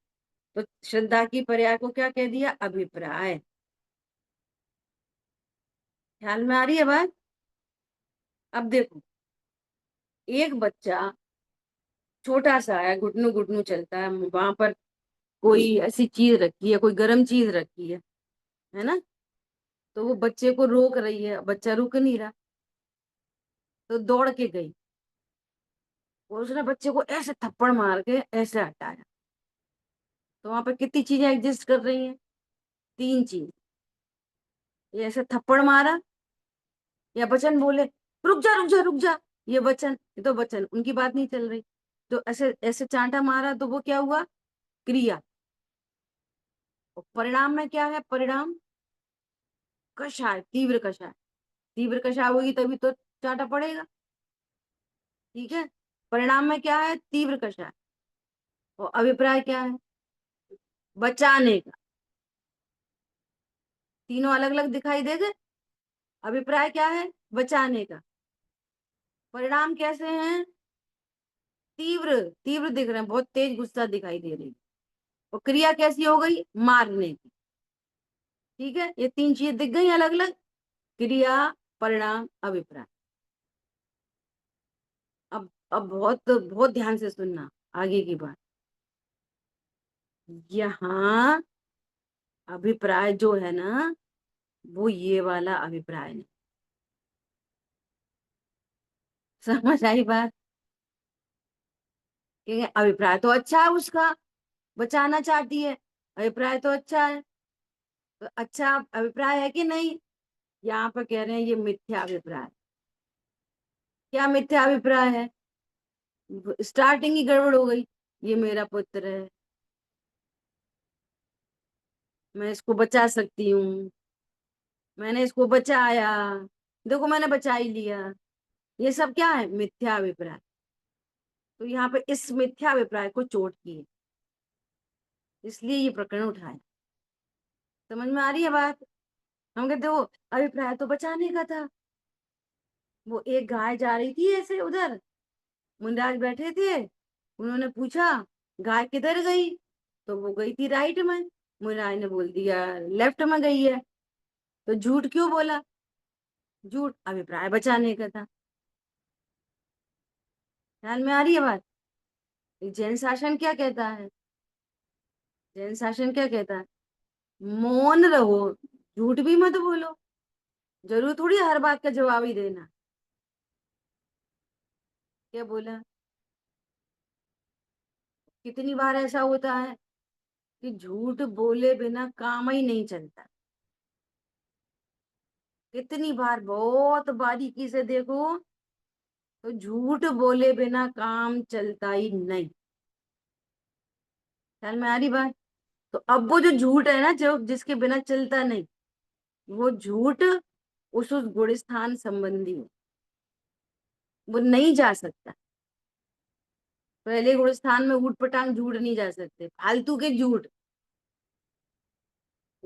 तो श्रद्धा की पर्याय को क्या कह दिया? अभिप्राय। ख्याल में आ रही है बात? अब देखो, एक बच्चा छोटा सा है, घुटनू घुटनू चलता है, वहां पर कोई ऐसी चीज रखी है, कोई गर्म चीज रखी है ना। तो वो बच्चे को रोक रही है, बच्चा रुक नहीं रहा, तो दौड़ के गई और उसने बच्चे को ऐसे थप्पड़ मार के ऐसे हटाया। तो वहां पर कितनी चीजें एग्जिस्ट कर रही हैं? 3 चीज। ये ऐसे थप्पड़ मारा, या वचन बोले रुक जा रुक जा रुक जा, ये वचन, ये तो वचन, उनकी बात नहीं चल रही। तो ऐसे ऐसे चांटा मारा, तो वो क्या हुआ? क्रिया। और परिणाम में क्या है? परिणाम कषाय, तीव्र कषाय। तीव्र कषाय होगी तभी तो चांटा पड़ेगा। ठीक है। परिणाम में क्या है? तीव्र कषाय। और अभिप्राय क्या है? बचाने का। तीनों अलग अलग दिखाई देंगे। अभिप्राय क्या है? बचाने का। परिणाम कैसे हैं? तीव्र, तीव्र दिख रहे हैं, बहुत तेज गुस्सा दिखाई दे रही है। और क्रिया कैसी हो गई? मारने की। ठीक है। ये 3 चीजें दिख गई अलग अलग, क्रिया, परिणाम, अभिप्राय। अब बहुत बहुत ध्यान से सुनना आगे की बात। यहाँ अभिप्राय जो है ना, वो ये वाला अभिप्राय नहीं। समझ आई बात? कि अभिप्राय तो अच्छा है उसका, बचाना चाहती है, अभिप्राय तो अच्छा है, तो अच्छा अभिप्राय है कि नहीं? यहाँ पर कह रहे हैं ये मिथ्या अभिप्राय। क्या मिथ्या अभिप्राय है? स्टार्टिंग ही गड़बड़ हो गई। ये मेरा पुत्र है, मैं इसको बचा सकती हूँ, मैंने इसको बचाया, देखो मैंने बचा ही लिया। ये सब क्या है? मिथ्या अभिप्राय। तो यहाँ पे इस मिथ्या अभिप्राय को चोट की है, इसलिए ये प्रकरण उठाया। समझ में आ रही है बात? हम कहते हो अभिप्राय तो बचाने का था। वो एक गाय जा रही थी ऐसे उधर, मुनिराज बैठे थे, उन्होंने पूछा गाय किधर गई, तो वो गई थी राइट में। मुनिराज ने बोल दिया लेफ्ट में गई है। तो झूठ क्यों बोला? झूठ अभिप्राय बचाने का था। ध्यान में आ रही है बात? जैन शासन क्या कहता है? जैन शासन क्या कहता है? मौन रहो, झूठ भी मत बोलो। जरूर थोड़ी हर बात का जवाब ही देना। क्या बोला? कितनी बार ऐसा होता है कि झूठ बोले बिना काम ही नहीं चलता। कितनी बार, बहुत बारीकी से देखो तो झूठ बोले बिना काम चलता ही नहीं। ख्याल में आ रही बात? तो अब वो जो झूठ है ना, जो जिसके बिना चलता नहीं, वो झूठ उस गुण स्थान संबंधी है, वो नहीं जा सकता। पहले गुण स्थान में ऊट पटांग झूठ नहीं जा सकते, फालतू के झूठ।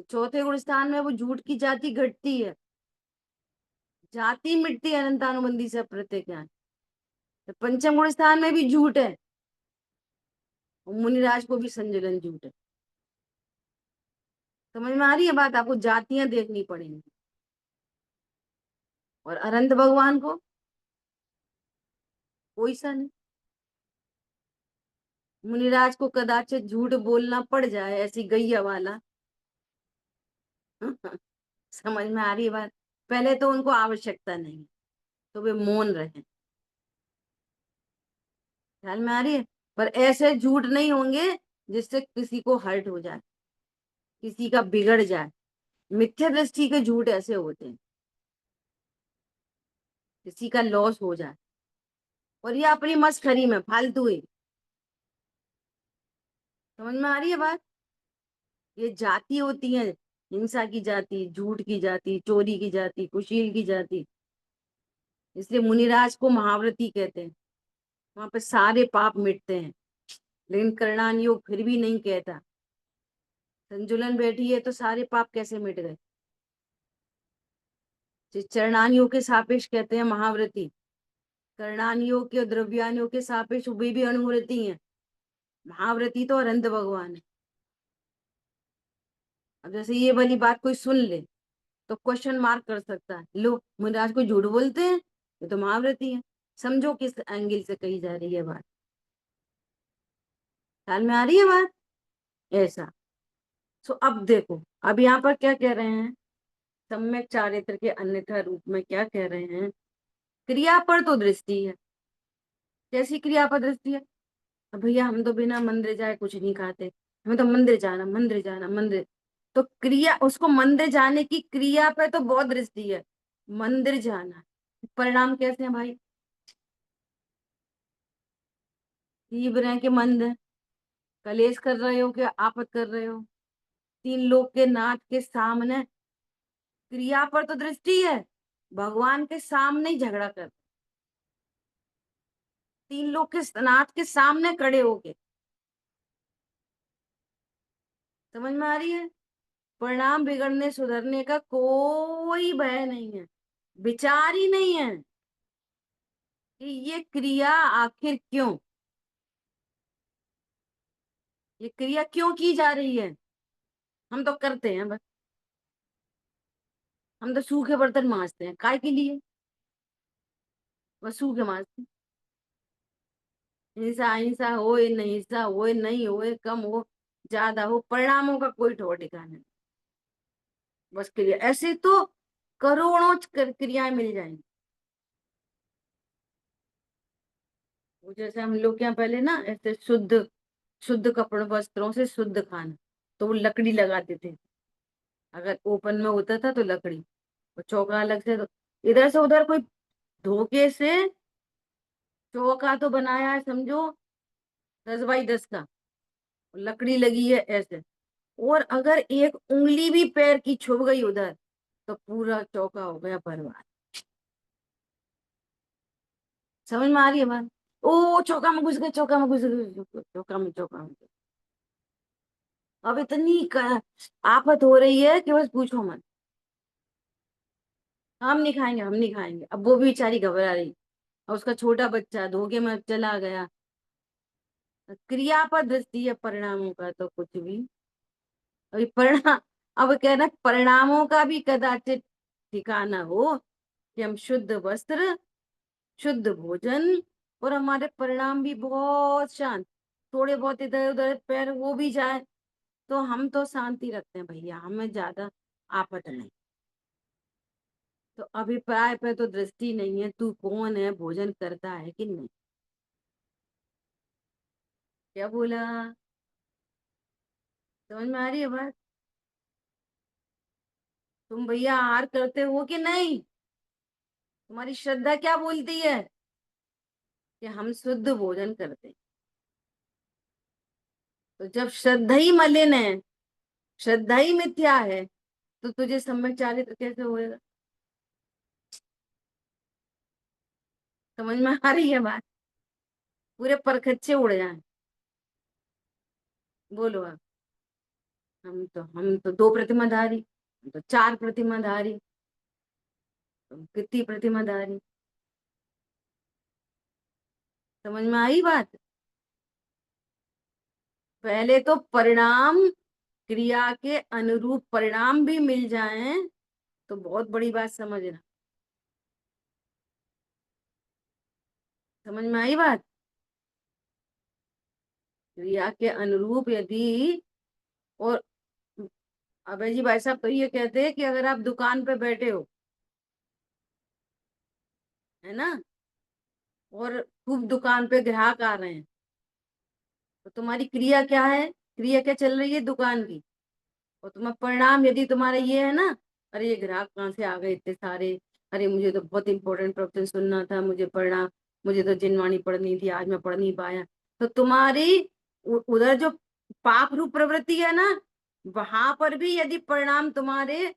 चौथे गुण स्थान में वो झूठ की जाति घटती है, जाति मिटती है अनंतानुबंधी से प्रत्येक ज्ञान। तो पंचम गुण स्थान में भी झूठ है, और मुनिराज को भी संजुलन झूठ है। समझ में आ रही है बात? आपको जातियां देखनी पड़ेंगी। और अनंत भगवान को कोई सा नहीं। मुनिराज को कदाचित झूठ बोलना पड़ जाए, ऐसी गैया वाला। समझ में आ रही है बात? पहले तो उनको आवश्यकता नहीं, तो वे मौन रहे। ख्याल में आ रही है? पर ऐसे झूठ नहीं होंगे जिससे किसी को हर्ट हो जाए, किसी का बिगड़ जाए। मिथ्या दृष्टि के झूठ ऐसे होते हैं, किसी का लॉस हो जाए, और ये अपनी मस्खरी में फालतू ही। समझ में आ रही है बात? ये जाति होती है, हिंसा की जाति, झूठ की जाति, चोरी की जाति, कुशील की जाति। इसलिए मुनिराज को महाव्रती कहते हैं, वहां पे सारे पाप मिटते हैं। लेकिन करणान योग फिर भी नहीं कहता। संजुलन बैठी है तो सारे पाप कैसे मिट गए? चरणान योग के सापेक्ष कहते हैं महाव्रती, करणान योग के, द्रव्यान योग के सापेक्ष वे भी अणुव्रती हैं। महाव्रती तो अनंत भगवान है। अब जैसे ये वाली बात कोई सुन ले तो क्वेश्चन मार्क कर सकता है, लो मुनिराज को झूठ बोलते हैं, ये तो महाव्रती है। समझो किस एंगल से कही जा रही है बात। ख्याल में आ रही है बात? ऐसा। सो अब देखो, अब यहाँ पर क्या कह रहे हैं? सम्यक चारित्र के अन्यथा रूप में क्या कह रहे हैं? क्रिया पर तो दृष्टि है। कैसी क्रिया पर दृष्टि है? अब भैया हम तो बिना मंदिर जाए कुछ नहीं खाते, हमें तो मंदिर जाना, मंदिर जाना, मंदिर। तो क्रिया, उसको मंदिर जाने की क्रिया पे तो बहुत दृष्टि है, मंदिर जाना। परिणाम कैसे हैं भाई? तीव्र है कि मंद है? कलेश कर रहे हो कि आपत कर रहे हो? तीन लोग के नाथ के सामने क्रिया पर तो दृष्टि है, भगवान के सामने ही झगड़ा कर, तीन लोग के नाथ के सामने खड़े होके। समझ में आ रही है? परिणाम बिगड़ने सुधरने का कोई भय नहीं है, विचार ही नहीं है कि ये क्रिया आखिर क्यों, ये क्रिया क्यों की जा रही है। हम तो करते हैं बस, हम तो सूखे बर्तन मांजते हैं, काय के लिए? बस सूखे मांजते हैं। हिंसा हिंसा हो नहीं, हिंसा हो नहीं, हो कम हो ज्यादा हो, परिणामों का कोई ठोर ठिकाना नहीं। बस क्रिया, ऐसे तो करोड़ों क्रियाएं मिल जाएंगी। वो जैसे हम लोग के यहाँ पहले ना ऐसे शुद्ध शुद्ध कपड़ों वस्त्रों से शुद्ध खाना, तो वो लकड़ी लगाते थे, अगर ओपन में होता था तो लकड़ी, और चौका अलग से, तो इधर से उधर कोई धोखे से चौका तो बनाया है समझो 10 बाई 10 का, लकड़ी लगी है ऐसे, और अगर एक उंगली भी पैर की छुप गई उधर तो पूरा चौका हो गया बर्बाद। समझ में आ रही है बात? ओ चौका में घुस गए, चौका में घुस गए, चौका में, चौका में। अब इतनी आफत हो रही है कि बस पूछो मत। हम नहीं खाएंगे, हम नहीं खाएंगे। अब वो भी बेचारी घबरा रही, और उसका छोटा बच्चा धोखे में चला गया। क्रिया पर दृष्टि है, परिणामों का तो कुछ भी। अभी परिणाम, अब कहना परिणामों का भी कदाचित ठिकाना हो कि हम शुद्ध वस्त्र, शुद्ध भोजन, और हमारे परिणाम भी बहुत शांत, थोड़े बहुत इधर उधर पैर वो भी जाए तो हम तो शांति रखते हैं भैया, हमें ज्यादा आफत नहीं। तो अभिप्राय पे तो दृष्टि नहीं है, तू कौन है, भोजन करता है कि नहीं। क्या बोला? समझ में आ रही है बात? तुम भैया आहार करते हो कि नहीं? तुम्हारी श्रद्धा क्या बोलती है कि हम शुद्ध भोजन करते हैं? तो जब श्रद्धा ही मलिन है, श्रद्धा ही मिथ्या है, तो तुझे सम्यक चारित्र कैसे होएगा? समझ में आ रही है बात? पूरे परखच्चे उड़ जाए। बोलो आप। हम तो 2 प्रतिमाधारी, हम तो 4 प्रतिमाधारी, तुम कितनी प्रतिमाधारी? समझ में आई बात? पहले तो परिणाम, क्रिया के अनुरूप परिणाम भी मिल जाएं तो बहुत बड़ी बात समझना। समझ में आई बात? क्रिया के अनुरूप यदि, और अभय जी भाई साहब तो ये कहते हैं कि अगर आप दुकान पे बैठे हो, है ना, और खूब दुकान पे ग्राहक आ रहे हैं, तो तुम्हारी क्रिया क्या है, क्रिया क्या चल रही है दुकान की, और तुम्हारा परिणाम यदि तुम्हारा ये है ना, अरे ये ग्राहक कहाँ से आ गए इतने सारे, अरे मुझे तो बहुत इंपॉर्टेंट प्रवचन सुनना था, मुझे पढ़ना, मुझे तो जिनवाणी पढ़नी थी, आज मैं पढ़ नहीं पाया, तो तुम्हारी उधर जो पाप रूप प्रवृत्ति है ना, वहां पर भी यदि परिणाम तुम्हारे,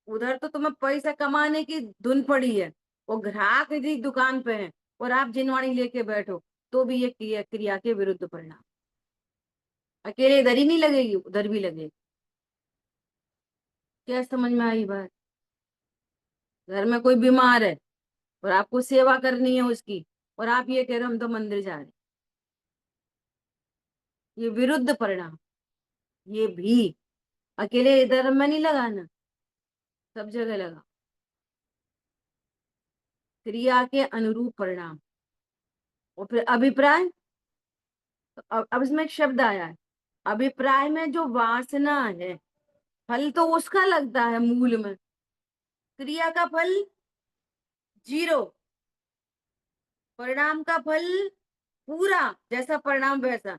उधर तो तुम्हें पैसा कमाने की धुन पड़ी है, और ग्राहक यदि दुकान पे है और आप जिनवाणी लेके बैठो, तो भी ये क्रिया क्रिया के विरुद्ध परिणाम। अकेले इधर ही नहीं लगेगी, उधर भी लगेगी। क्या समझ में आई बात? घर में कोई बीमार है और आपको सेवा करनी है उसकी, और आप ये कह रहे हो हम तो मंदिर जा रहे हैं, ये विरुद्ध परिणाम। ये भी अकेले इधर में नहीं लगाना, सब जगह लगा। क्रिया के अनुरूप परिणाम। और फिर अभिप्राय, तो अब इसमें एक शब्द आया है, अभिप्राय में जो वासना है, फल तो उसका लगता है मूल में, क्रिया का फल 0, परिणाम का फल पूरा, जैसा परिणाम वैसा,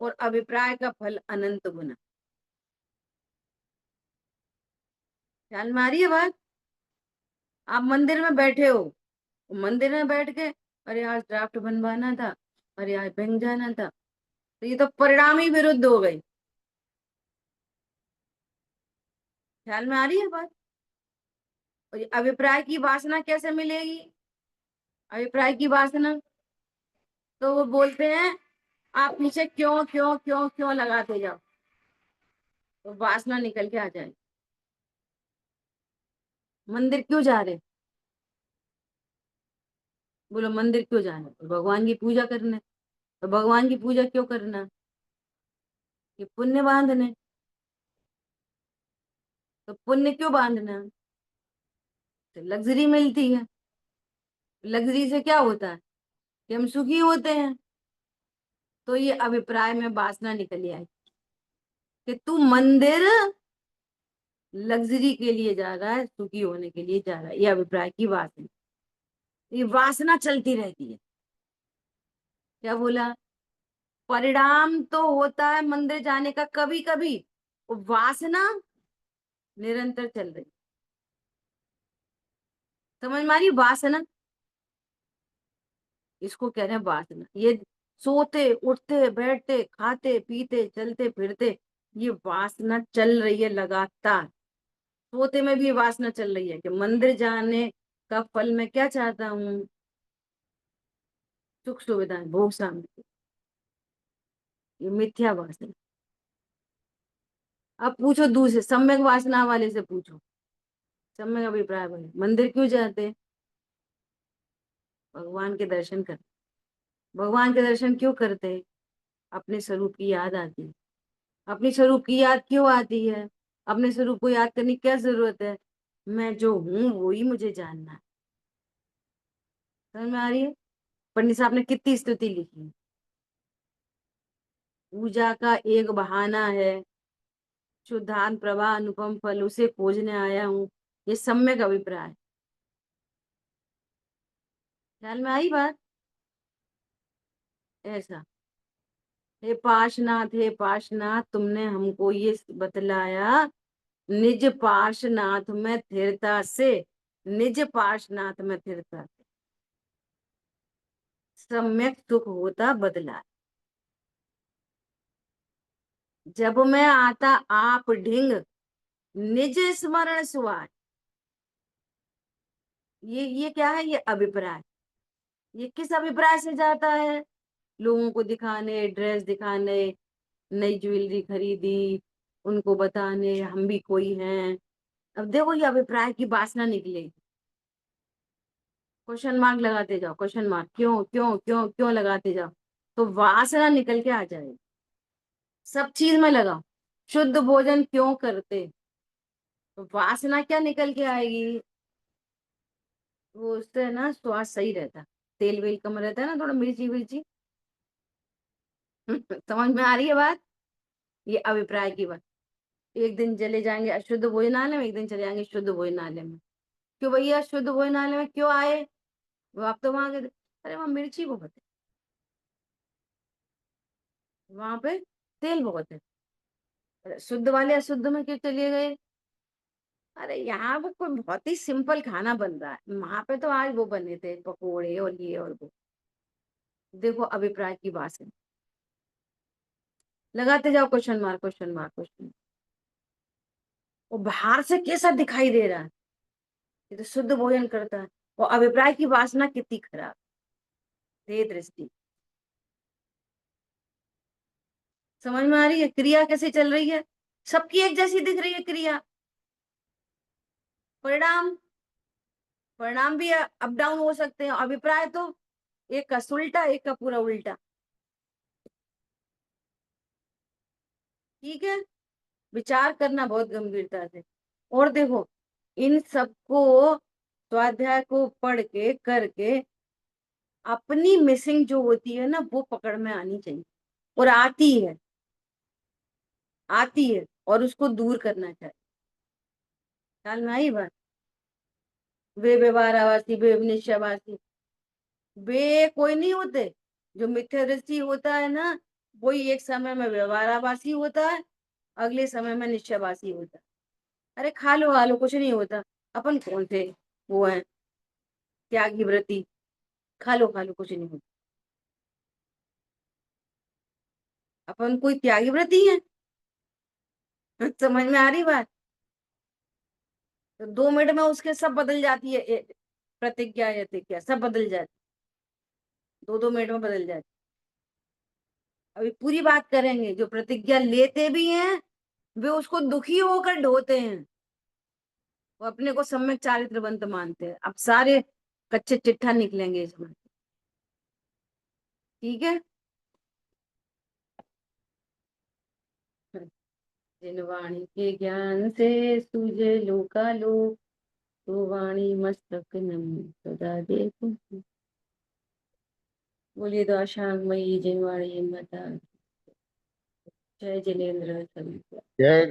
और अभिप्राय का फल अनंत गुना। ख्याल में आ रही है बात? आप मंदिर में बैठे हो, मंदिर में बैठ के, अरे आज ड्राफ्ट बनवाना था, अरे आज बैंक जाना था, तो ये तो परिणाम ही विरुद्ध हो गई। ख्याल में आ रही है बात? और ये अभिप्राय की वासना कैसे मिलेगी? अभिप्राय की वासना, तो वो बोलते हैं आप पीछे क्यों क्यों क्यों क्यों लगाते जाओ, तो वासना निकल के आ जाए। मंदिर क्यों जा रहे? बोलो मंदिर क्यों जाना? तो भगवान की पूजा करने। तो भगवान की पूजा क्यों करना? ये पुण्य बांधने। तो पुण्य क्यों बांधना? तो लग्जरी मिलती है, लग्जरी से क्या होता है कि हम सुखी होते हैं। तो ये अभिप्राय में वासना निकल आई कि तू मंदिर लग्जरी के लिए जा रहा है, सुखी होने के लिए जा रहा है। ये अभिप्राय की बात है। ये वासना चलती रहती है। क्या बोला? परिणाम तो होता है मंदिर जाने का कभी कभी, वासना निरंतर चल रही। समझ में आ रही? वासना, इसको कह रहे हैं वासना। ये सोते उठते बैठते खाते पीते चलते फिरते, ये वासना चल रही है लगातार। सोते में भी ये वासना चल रही है कि मंदिर जाने का फल मैं क्या चाहता हूँ, सुख सुविधाएं भोग सामग्री। ये मिथ्या वासना। अब पूछो दूसरे सम्यक वासना वाले से, पूछो सम्यक अभिप्राय वाले, मंदिर क्यों जाते हैं? भगवान के दर्शन कर। भगवान के दर्शन क्यों करते हैं? अपने स्वरूप की याद आती है। अपने स्वरूप की याद क्यों आती है? अपने स्वरूप को याद करने की क्या जरूरत है? मैं जो हूं वो ही मुझे जानना है। समझ में आ रही है? पंडित साहब ने कितनी स्तुति लिखी है। पूजा का एक बहाना है, शुद्धांत प्रवाह अनुपम फल उसे खोजने आया हूँ, ये सम्यक अभिप्राय। ख्याल में आई बात? ऐसा, हे पाशनाथ तुमने हमको ये बतलाया, निज पार्शनाथ में स्थिरता से, निज पार्शनाथ में स्थिरता से सम्यक सुख होता बदला। जब मैं आता आप ढिंग, निज स्मरण सुआय। ये क्या है? ये अभिप्राय। ये किस अभिप्राय से जाता है? लोगों को दिखाने, ड्रेस दिखाने, नई ज्वेलरी खरीदी, उनको बताने हम भी कोई हैं। अब देखो ये अभिप्राय की वासना निकलेगी। क्वेश्चन मार्क लगाते जाओ, क्वेश्चन मार्क, क्यों क्यों क्यों क्यों लगाते जाओ, तो वासना निकल के आ जाएगी। सब चीज में लगाओ, शुद्ध भोजन क्यों करते, तो वासना क्या निकल के आएगी? वो उससे ना स्वाद सही रहता, तेल वेल कम रहता है ना, थोड़ा मिर्ची विर्ची। समझ में आ रही है बात? ये अभिप्राय की बात। एक दिन चले जाएंगे अशुद्ध भोजनालय में, एक दिन चले जाएंगे शुद्ध भोजनालय में। क्यों भैया शुद्ध भोजनालय में क्यों आए? वो आप तो वहां गए थे। अरे वहां मिर्ची बहुत है, वहां पे तेल बहुत है। अरे शुद्ध वाले अशुद्ध में क्यों चले गए? अरे यहाँ वो कोई बहुत ही सिंपल खाना बन रहा है, वहां पे तो आज वो बने थे पकोड़े और ये और वो। देखो अभिप्राय की बात है। लगाते जाओ question mark, question mark, question. वो बाहर से कैसा दिखाई दे रहा है, ये तो शुद्ध भोजन करता है। और अभिप्राय की वासना कितनी खराब, दे दृष्टि। समझ में आ रही है? क्रिया कैसे चल रही है, सबकी एक जैसी दिख रही है क्रिया। परिणाम, परिणाम भी अप डाउन हो सकते हैं। अभिप्राय तो एक का उल्टा, एक का पूरा उल्टा। ठीक है, विचार करना बहुत गंभीरता से। और देखो इन सबको, स्वाध्याय को पढ़ के करके अपनी मिसिंग जो होती है ना वो पकड़ में आनी चाहिए, और आती है, आती है, और उसको दूर करना चाहिए। ख्याल में आई बात? वे व्यवहारावासी, वे निश्चयवासी, वे कोई नहीं होते। जो मिथ्या दृष्टि होता है ना, वही एक समय में व्यवहारावासी होता है, अगले समय में निश्चयवासी होता है। अरे खा लो कुछ नहीं होता, अपन कौन थे वो है त्यागी व्रती, खा लो कुछ नहीं होता। अपन कोई त्यागी व्रती है? समझ में आ रही बात? तो 2 मिनट में उसके सब बदल जाती है, प्रतिज्ञा या प्रतिज्ञा सब बदल जाती, 2-2 मिनट में बदल जाती। अभी पूरी बात करेंगे। जो प्रतिज्ञा लेते भी हैं वे उसको दुखी होकर ढोते हैं, वो अपने को सम्यक चारित्रवंत मानते हैं। अब सारे कच्चे चिट्ठा निकलेंगे इसमें। ठीक है, जिन वाणी के ज्ञान से सूझे लोका लोक, तो वाणी मस्तक नमी सदा देखो। बोलिए तो आशांगमयी जिन वाणी माता। जय जिनेन्द्र सभी। जय